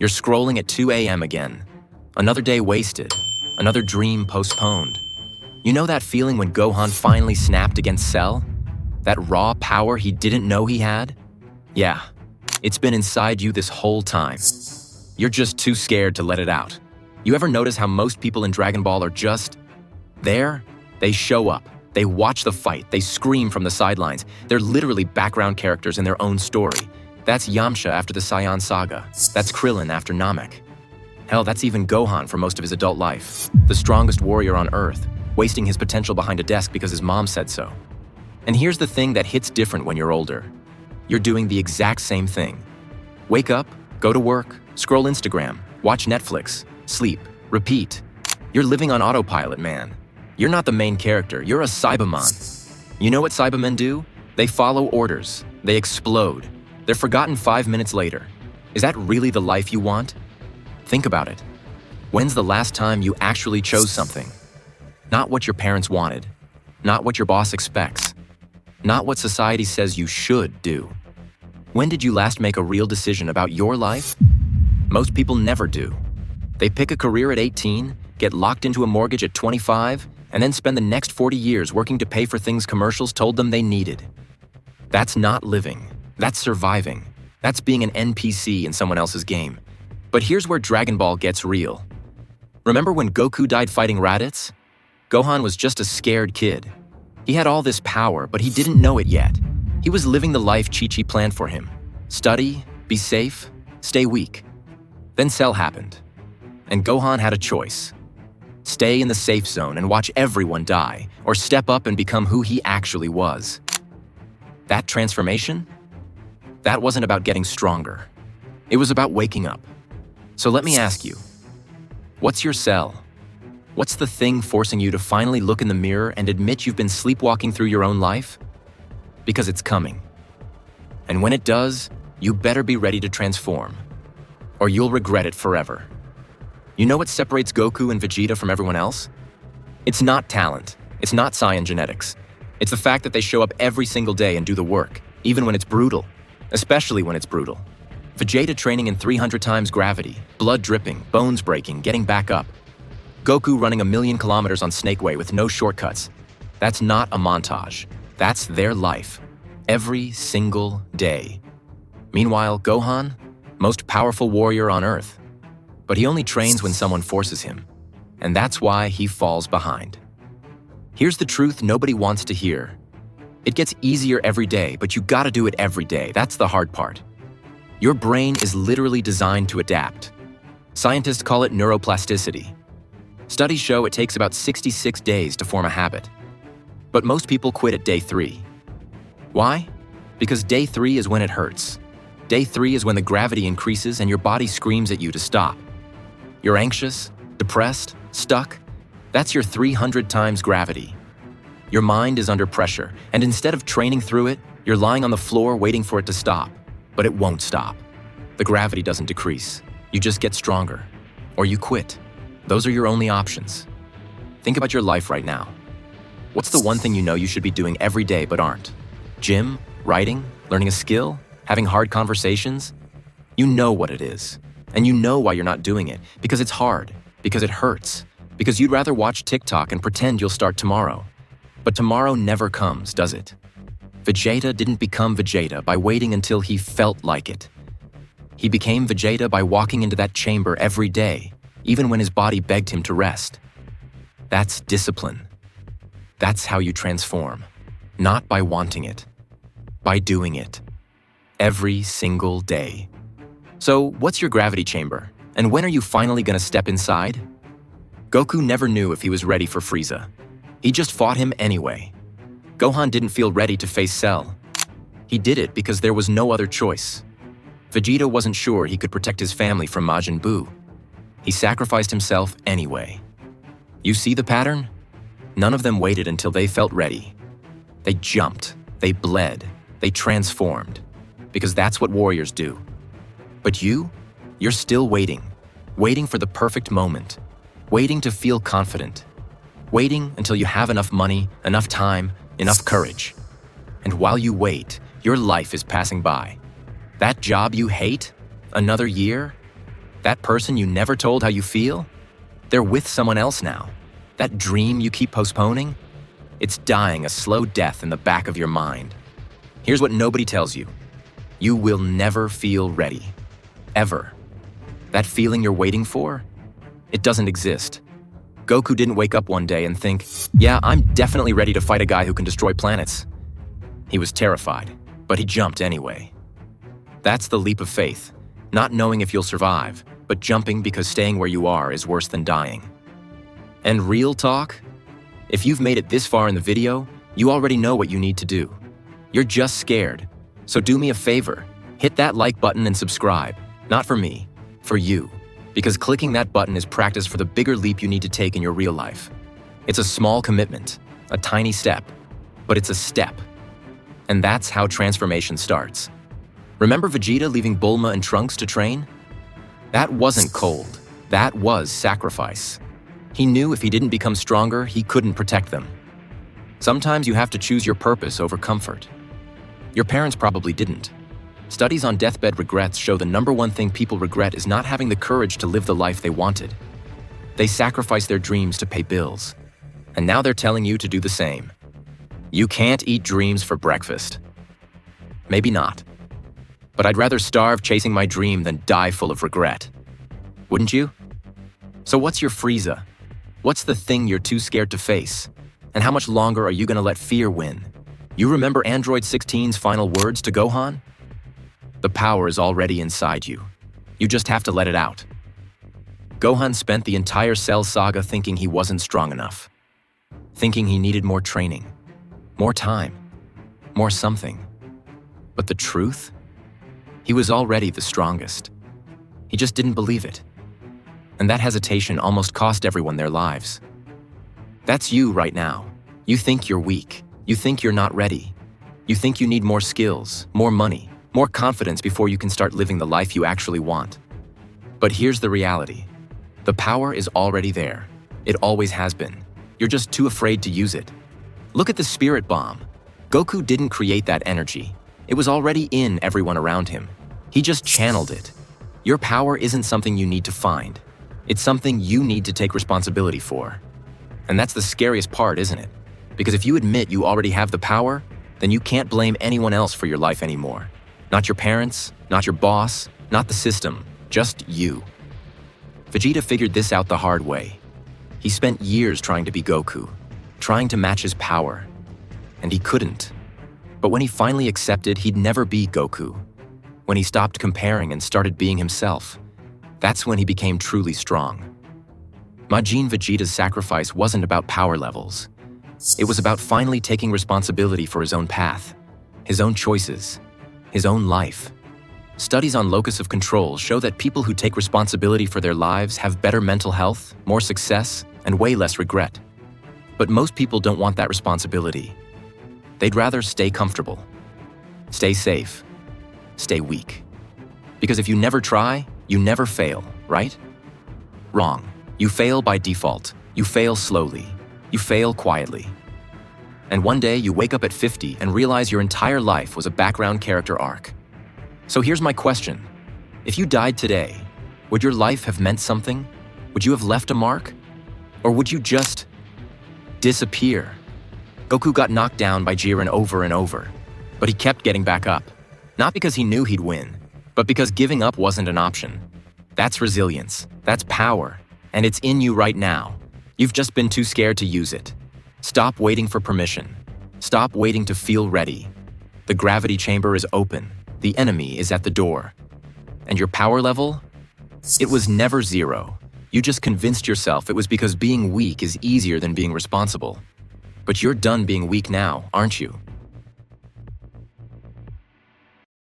You're scrolling at 2 a.m. again. Another day wasted. Another dream postponed. You know that feeling when Gohan finally snapped against Cell? That raw power he didn't know he had? Yeah, it's been inside you this whole time. You're just too scared to let it out. You ever notice how most people in Dragon Ball are just there? They show up, they watch the fight, they scream from the sidelines. They're literally background characters in their own story. That's Yamcha after the Saiyan Saga. That's Krillin after Namek. Hell, that's even Gohan for most of his adult life. The strongest warrior on Earth, wasting his potential behind a desk because his mom said so. And here's the thing that hits different when you're older. You're doing the exact same thing. Wake up, go to work, scroll Instagram, watch Netflix, sleep, repeat. You're living on autopilot, man. You're not the main character, you're a Cyberman. You know what Cybermen do? They follow orders, they explode. They're forgotten 5 minutes later. Is that really the life you want? Think about it. When's the last time you actually chose something? Not what your parents wanted, not what your boss expects, not what society says you should do. When did you last make a real decision about your life? Most people never do. They pick a career at 18, get locked into a mortgage at 25, and then spend the next 40 years working to pay for things commercials told them they needed. That's not living. That's surviving. That's being an NPC in someone else's game. But here's where Dragon Ball gets real. Remember when Goku died fighting Raditz? Gohan was just a scared kid. He had all this power, but he didn't know it yet. He was living the life Chi-Chi planned for him. Study, be safe, stay weak. Then Cell happened, and Gohan had a choice. Stay in the safe zone and watch everyone die, or step up and become who he actually was. That transformation? That wasn't about getting stronger. It was about waking up. So let me ask you, what's your Cell? What's the thing forcing you to finally look in the mirror and admit you've been sleepwalking through your own life? Because it's coming. And when it does, you better be ready to transform, or you'll regret it forever. You know what separates Goku and Vegeta from everyone else? It's not talent. It's not Saiyan genetics. It's the fact that they show up every single day and do the work, even when it's brutal. Especially when it's brutal. Vegeta training in 300 times gravity, blood dripping, bones breaking, getting back up. Goku running 1,000,000 kilometers on Snake Way with no shortcuts. That's not a montage. That's their life. Every single day. Meanwhile, Gohan, most powerful warrior on Earth. But he only trains when someone forces him. And that's why he falls behind. Here's the truth nobody wants to hear. It gets easier every day, but you gotta do it every day. That's the hard part. Your brain is literally designed to adapt. Scientists call it neuroplasticity. Studies show it takes about 66 days to form a habit. But most people quit at day 3. Why? Because day 3 is when it hurts. Day 3 is when the gravity increases and your body screams at you to stop. You're anxious, depressed, stuck. That's your 300 times gravity. Your mind is under pressure, and instead of training through it, you're lying on the floor waiting for it to stop. But it won't stop. The gravity doesn't decrease. You just get stronger. Or you quit. Those are your only options. Think about your life right now. What's the one thing you know you should be doing every day but aren't? Gym? Writing? Learning a skill? Having hard conversations? You know what it is. And you know why you're not doing it. Because it's hard. Because it hurts. Because you'd rather watch TikTok and pretend you'll start tomorrow. But tomorrow never comes, does it? Vegeta didn't become Vegeta by waiting until he felt like it. He became Vegeta by walking into that chamber every day, even when his body begged him to rest. That's discipline. That's how you transform. Not by wanting it, by doing it. Every single day. So, what's your gravity chamber? And when are you finally gonna step inside? Goku never knew if he was ready for Frieza. He just fought him anyway. Gohan didn't feel ready to face Cell. He did it because there was no other choice. Vegeta wasn't sure he could protect his family from Majin Buu. He sacrificed himself anyway. You see the pattern? None of them waited until they felt ready. They jumped, they bled, they transformed. Because that's what warriors do. But you're still waiting. Waiting for the perfect moment. Waiting to feel confident. Waiting until you have enough money, enough time, enough courage. And while you wait, your life is passing by. That job you hate? Another year? That person you never told how you feel? They're with someone else now. That dream you keep postponing? It's dying a slow death in the back of your mind. Here's what nobody tells you. You will never feel ready. Ever. That feeling you're waiting for? It doesn't exist. Goku didn't wake up one day and think, yeah, I'm definitely ready to fight a guy who can destroy planets. He was terrified, but he jumped anyway. That's the leap of faith, not knowing if you'll survive, but jumping because staying where you are is worse than dying. And real talk? If you've made it this far in the video, you already know what you need to do. You're just scared. So do me a favor, hit that like button and subscribe. Not for me, for you. Because clicking that button is practice for the bigger leap you need to take in your real life. It's a small commitment, a tiny step, but it's a step. And that's how transformation starts. Remember Vegeta leaving Bulma and Trunks to train? That wasn't cold, that was sacrifice. He knew if he didn't become stronger, he couldn't protect them. Sometimes you have to choose your purpose over comfort. Your parents probably didn't. Studies on deathbed regrets show the #1 thing people regret is not having the courage to live the life they wanted. They sacrificed their dreams to pay bills. And now they're telling you to do the same. You can't eat dreams for breakfast. Maybe not. But I'd rather starve chasing my dream than die full of regret. Wouldn't you? So what's your Frieza? What's the thing you're too scared to face? And how much longer are you gonna let fear win? You remember Android 16's final words to Gohan? The power is already inside you. You just have to let it out. Gohan spent the entire Cell saga thinking he wasn't strong enough. Thinking he needed more training, more time, more something. But the truth? He was already the strongest. He just didn't believe it. And that hesitation almost cost everyone their lives. That's you right now. You think you're weak. You think you're not ready. You think you need more skills, more money, more confidence before you can start living the life you actually want. But here's the reality. The power is already there. It always has been. You're just too afraid to use it. Look at the spirit bomb. Goku didn't create that energy. It was already in everyone around him. He just channeled it. Your power isn't something you need to find. It's something you need to take responsibility for. And that's the scariest part, isn't it? Because if you admit you already have the power, then you can't blame anyone else for your life anymore. Not your parents, not your boss, not the system, just you. Vegeta figured this out the hard way. He spent years trying to be Goku, trying to match his power. And he couldn't. But when he finally accepted he'd never be Goku, when he stopped comparing and started being himself, that's when he became truly strong. Majin Vegeta's sacrifice wasn't about power levels. It was about finally taking responsibility for his own path, his own choices, his own life. Studies on locus of control show that people who take responsibility for their lives have better mental health, more success, and way less regret. But most people don't want that responsibility. They'd rather stay comfortable, stay safe, stay weak. Because if you never try, you never fail, right? Wrong. You fail by default. You fail slowly. You fail quietly. And one day you wake up at 50 and realize your entire life was a background character arc. So here's my question. If you died today, would your life have meant something? Would you have left a mark? Or would you just disappear? Goku got knocked down by Jiren over and over, but he kept getting back up. Not because he knew he'd win, but because giving up wasn't an option. That's resilience, that's power, and it's in you right now. You've just been too scared to use it. Stop waiting for permission. Stop waiting to feel ready. The gravity chamber is open. The enemy is at the door. And your power level? It was never 0. You just convinced yourself it was because being weak is easier than being responsible. But you're done being weak now, aren't you?